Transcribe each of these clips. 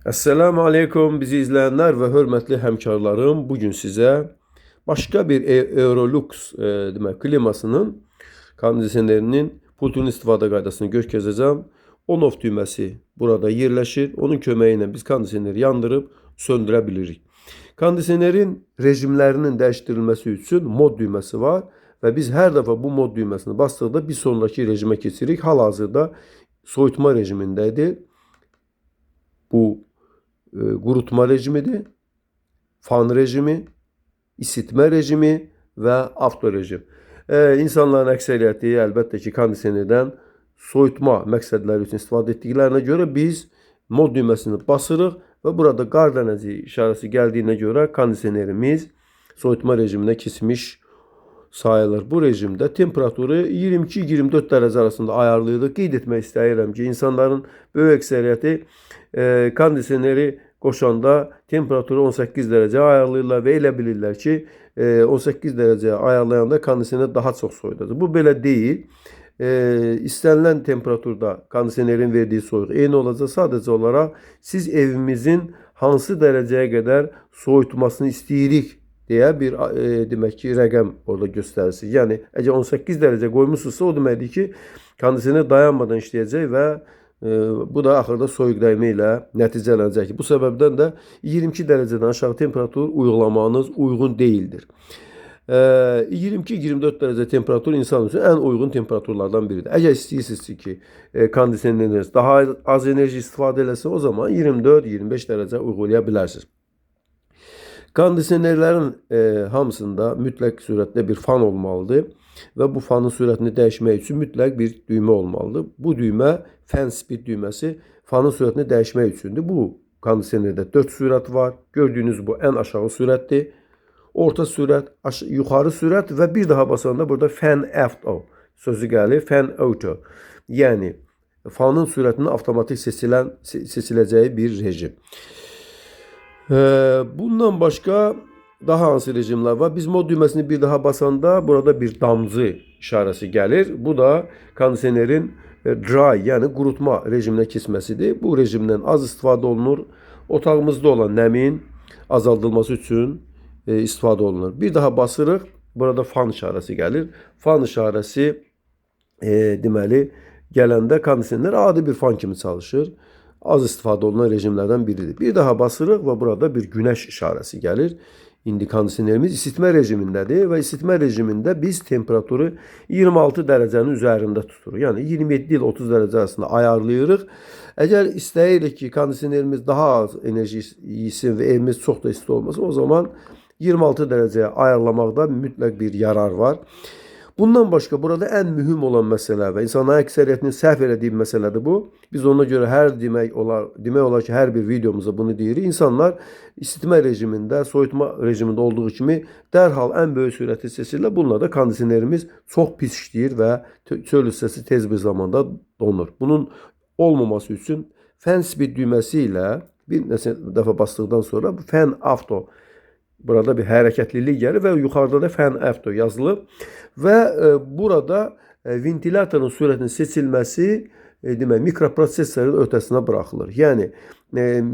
Esselamu Aleyküm bizi izleyenler ve hürmetli hemkarlarım. Bugün size başka bir Eurolux demek klimasının kondisionerinin pultun istifadə qaydasını göstərəcəm. On-off düyməsi burada yerləşir. Onun köməyi ilə biz kondisioneri yandırıb söndürə bilirik. Kondisionerin rejimlərinin dəyişdirilməsi üçün mod düyməsi var və biz hər dəfə bu mod düyməsini basdıqda bir sonraki rejimə keçirik. Hal-hazırda soyutma rejimindədir. Bu qurutma rejimidir, fan rejimi, isitmə rejimi və avto rejim. İnsanların əksəriyyəti əlbəttə ki, kondisionerdən soyutma məqsədləri üçün istifadə etdiklərinə görə biz mod düyməsini basırıq və burada qar dənəzi işarəsi gəldiyinə görə kondisionerimiz soyutma rejiminə keçmiş sayılır. Bu rejimdə temperaturu 22-24 dərəcə arasında ayarlayırıq. Qeyd etmək istəyirəm ki, insanların böyük əksəriyyəti kondisioneri qoşanda temperaturu 18 dərəcə ayarlayırlar və elə bilirlər ki, 18 dərəcəyə ayarlayanda kondisioner daha çox soyudacaq. Bu belə deyil. İstənilən temperaturda kondisionerin verdiyi soyuq eyni olacaq. Sadəcə olaraq siz evimizin hansı dərəcəyə qədər soyutmasını istəyirik deyə bir demək ki, rəqəm orada göstərirsiniz. Yəni, əgər 18 dərəcə qoymusunuzsa, o deməkdir ki, kondisioner dayanmadan işləyəcək və bu da axırda soyuq dəymə ilə nəticələnəcək. Bu səbəbdən də 22 dərəcədən aşağı temperatur uygulamanız uyğun deyildir. 22-24 dərəcə temperatur insan üçün ən uyğun temperaturlardan biridir. Əgər istəyirsiniz ki, kondisioneriniz daha az enerji istifadə eləsin, o zaman 24-25 dərəcə uygulaya bilərsiniz. Kondisionerlərin hamısında mütləq sürətdə bir fan olmalıdır və bu fanın sürətini dəyişmək üçün mütləq bir düymə olmalıdır. Bu düymə fan speed düyməsi fanın sürətini dəyişmək üçündür. Bu kondisionerdə 4 sürət var. Gördüyünüz bu ən aşağı sürətdir. Orta sürət, yuxarı sürət və bir daha basanda burada fan auto sözü gəlir. Fan auto. Yəni fanın sürətinin avtomatik seçiləcəyi bir rejim. Bundan başqa daha hansı rejimlər var? Biz mod düyməsini bir daha basanda burada bir damcı işarəsi gəlir. Bu da kondisionerin dry, yəni qurutma rejiminə keçməsidir. Bu rejimdən az istifadə olunur. Otağımızda olan nəmin azaldılması üçün istifadə olunur. Bir daha basırıq. Burada fan işarəsi gəlir. Fan işarəsi deməli gələndə kondisioner adi bir fan kimi çalışır. Az istifadə olunan rejimlərdən biridir. Bir daha basırıq və burada bir günəş işarəsi gəlir. İndi kondisionerimiz isitmə rejimindədir və isitmə rejimində biz temperaturu 26 dərəcənin üzərində tuturuq. Yəni 27 ilə 30 dərəcə arasında ayarlayırıq. Əgər istəyirik ki, kondisionerimiz daha az enerji yesin və evimiz çox da isti olmasın, o zaman 26 dərəcəyə ayarlamaqda mütləq bir yarar var. Bundan başqa burada ən mühüm olan məsələ və insanların əksəriyyətinin səhv elədiyi məsələdir bu. Biz ona görə demək olar ki, hər bir videomuzda bunu deyirik. İnsanlar isitmə rejimində, soyutma rejimində olduğu kimi dərhal ən böyük sürəti seçirlər. Bununla da kondisionerimiz çox pis işləyir və çöl hissəsi tez bir zamanda donur. Bunun olmaması üçün fan speed düyməsi ilə bir dəfə basdıqdan sonra bu fan auto burada bir hərəkətlilik gəlir və yuxarıda da fan auto yazılıb və burada ventilatorun sürətinin seçilməsi demək mikroprosesorun ötəsinə buraxılır. Yəni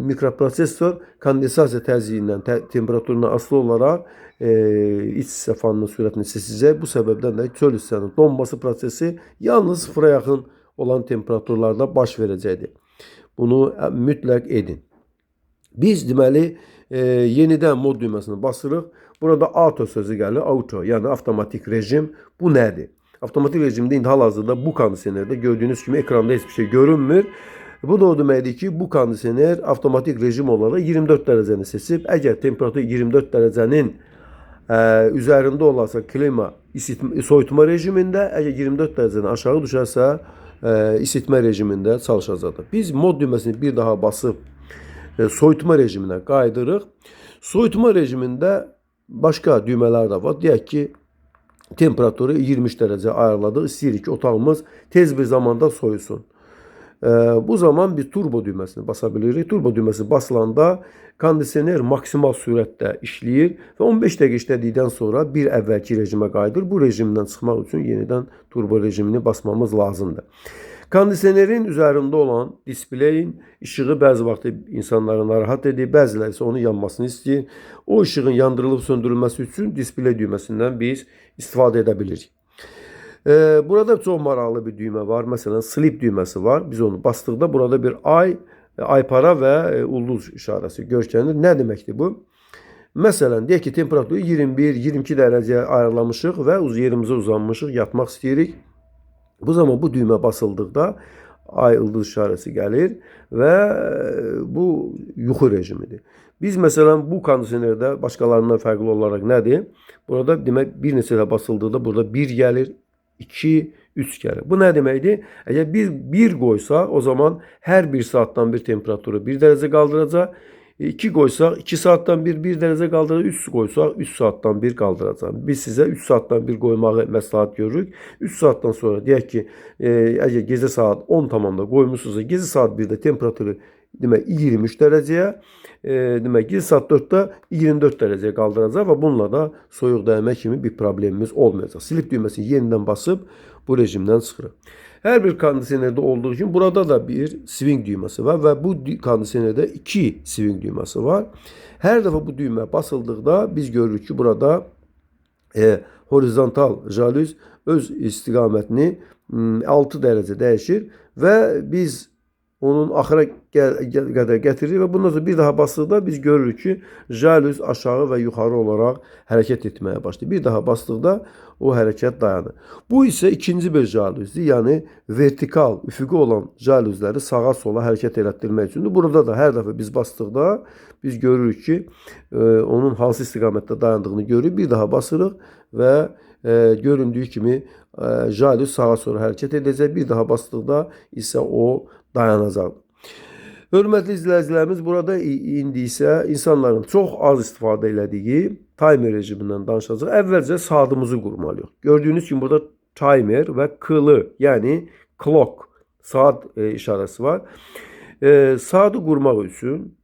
mikroprosesor kondensasiya təzyiqindən, temperaturuna asılı olaraq iç hissə fanının sürətini seçəcək. Bu səbəbdən də çöl hissənin donması prosesi yalnız sıfıra yaxın olan temperaturlarda baş verəcəkdir. Bunu mütləq edin. Biz deməli yenidən mod düyməsini basırıq. Burada auto sözü gəlir. Auto, yəni avtomatik rejim. Bu nədir? Avtomatik rejimdə indi hal-hazırda bu kondisionerdə gördüyünüz kimi ekranda heç bir şey görünmür. Bu da o deməkdir ki, bu kondisioner avtomatik rejim olaraq 24 dərəcəni seçib. Əgər temperatur 24 dərəcənin üzərində olarsa klima soyutma rejimində, əgər 24 dərəcədən aşağı düşərsə isitmə rejimində çalışacaqdır. Biz mod düyməsini bir daha basıb soyutma rejiminə qaydırıq. Soyutma rejimində başqa düymələr də var. Deyək ki, temperaturu 23 dərəcə ayarladıq. İstəyirik ki, otağımız tez bir zamanda soyusun. Bu zaman biz turbo düyməsini basa bilirik. Turbo düyməsi basılanda kondisioner maksimal sürətdə işləyir və 15 dəqiqə işlədikdən sonra bir əvvəlki rejimə qayıdır. Bu rejimdən çıxmaq üçün yenidən turbo rejimini basmamız lazımdır. Kondisionerin üzərində olan displeyin işığı bəzi vaxt insanları narahat edir, bəziləri isə onun yanmasını istəyir. O işığın yandırılıb söndürülməsi üçün displey düyməsindən biz istifadə edə bilirik. Burada çox maraqlı bir düymə var. Məsələn, sleep düyməsi var. Biz onu basdıqda burada bir aypara və ulduz işarəsi görkənir. Nə deməkdir bu? Məsələn, deyək ki, temperaturu 21-22 dərəcəyə ayarlamışıq və yerimizə uzanmışıq, yatmaq istəyirik. Bu zaman bu düymə basıldıqda ay ulduz işarəsi gəlir və bu yuxu rejimidir. Biz məsələn bu kondisionerdə başqalarından fərqli olaraq nədir? Burada demək bir neçə də basıldıqda burada 1 gəlir, 2, 3 gəlir. Bu nə deməkdir? Əgər biz 1 qoysaq, o zaman hər 1 saatdan bir temperaturu 1 dərəcə qaldıracaq. 2 qoysaq 2 saatdan 1 dərəcə qaldıracaq. 3 qoysaq 3 saatdan 1 qaldıracaq. Biz sizə 3 saatdan 1 qoymağı məsləhət görürük. 3 saatdan sonra deyək ki, əgər gecə saat 10 tamamda qoymusunuzsa, gecə saat 1-də temperaturu demək 23 dərəcəyə, demək gecə saat 4-də 24 dərəcəyə qaldıracaq və bununla da soyuq dəymə kimi bir problemimiz olmayacaq. Sleep düyməsini yenidən basıb bu rejimdən çıxırıq. Hər bir kondisionerdə olduğu kimi burada da bir swing düyməsi var və bu kondisionerdə 2 swing düyməsi var. Hər dəfə bu düymə basıldıqda biz görürük ki, burada horizontal jalüz öz istiqamətini 6 dərəcə dəyişir və biz onun axıra qədər gətirir və bundan sonra bir daha basdıqda biz görürük ki, jalüz aşağı və yuxarı olaraq hərəkət etməyə başlayır. Bir daha basdıqda o hərəkət dayanır. Bu isə ikinci bir jalüzdür. Yəni vertikal, üfüqi olan jalüzləri sağa sola hərəkət elətdirmək üçündür. Burada da hər dəfə biz basdıqda biz görürük ki, onun hansı istiqamətdə dayandığını görürük. Bir daha basırıq və göründüyü kimi jalüz sağa sola hərəkət edəcək. Bir daha basdıqda isə o dayanacaq. Hörmətli izləyicilərimiz, burada indi isə insanların çox az istifadə elədiyi timer rejimindən danışacaq. Əvvəlcə saatımızı qurmalıyıq. Gördüyünüz kimi burada timer və kılı, yəni clock, saat işarəsi var. Saatı qurmaq üçün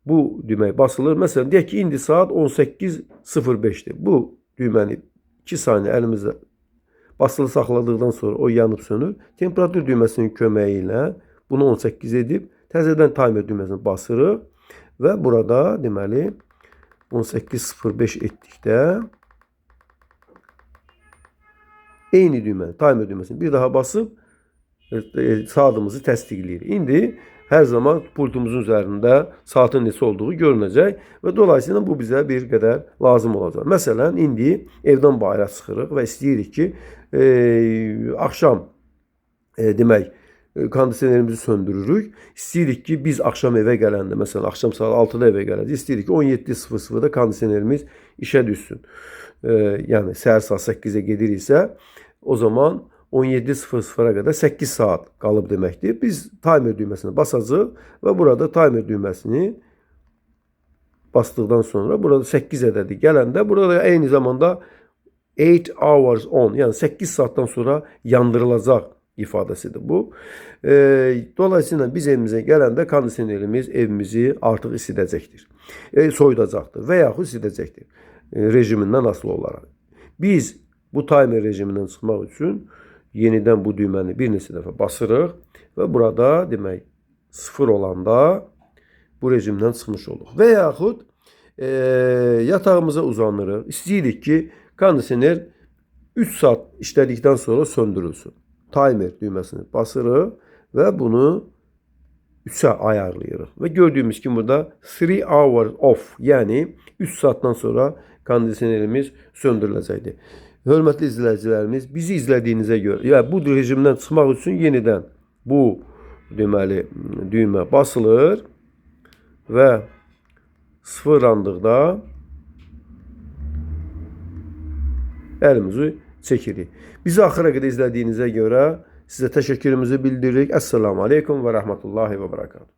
bu düymə basılır. Məsələn, deyək ki, indi saat 18:05-dir. Bu düyməni 2 saniyə əlimizdə basılı saxladıqdan sonra o yanıb sönür. Temperatur düyməsinin köməyi ilə bunu 18 edib, təzədən timer düyməsini basırıq və burada deməli 18:05 etdikdə eyni düyməni, timer düyməsini bir daha basıb saatımızı təsdiqləyir. İndi hər zaman pultumuzun üzərində saatın neçə olduğu görünəcək və dolayısıyla bu bizə bir qədər lazım olacaq. Məsələn, indi evdən bayıra çıxırıq və istəyirik ki, axşam demək kondisionerimizi söndürürük. İstəyirik ki, biz axşam evə gələndə, məsələn, axşam saat 6-da evə gələcək, istəyirik ki, 17:00-da kondisionerimiz işə düşsün. Yəni, səhər saat 8-ə gediriksə, o zaman 17:00-a qədər 8 saat qalıb deməkdir. Biz timer düyməsini basacağıq və burada timer düyməsini basdıqdan sonra burada 8 ədədi gələndə burada eyni zamanda 8 hours on, yəni 8 saatdan sonra yandırılacaq ifadəsidir bu. Dolayısıyla biz evimizə gələndə kondisionerimiz evimizi artıq isidəcəkdir. Soyudacaqdır və yaxud isidəcəkdir. Rejimindən asılı olaraq. Biz bu timer rejimindən çıxmaq üçün yenidən bu düyməni bir neçə dəfə basırıq və burada demək 0 olanda bu rejimdən çıxmış oluq. Və yaxud yatağımıza uzanırıq. İstəyirik ki, kondisioner 3 saat işlədikdən sonra söndürülsün. Timer düyməsini basırıq və bunu 3'ə ayarlayırıq. Və gördüyümüz kimi burada 3 hours off, yəni 3 saatdan sonra kondisionerimiz söndürüləcəkdir. Hörmətli izləyicilərimiz, bizi izlədiyinizə görə, yəni bu rejimdən çıxmaq üçün yenidən bu deməli düymə basılır və sıfırlandıqda əlimizi çəkirik. Bizi axıra qədər izlədiyinizə görə sizə təşəkkürümüzü bildiririk. Əssalamu aleykum və rəhmətullahi və bərəkatuhu.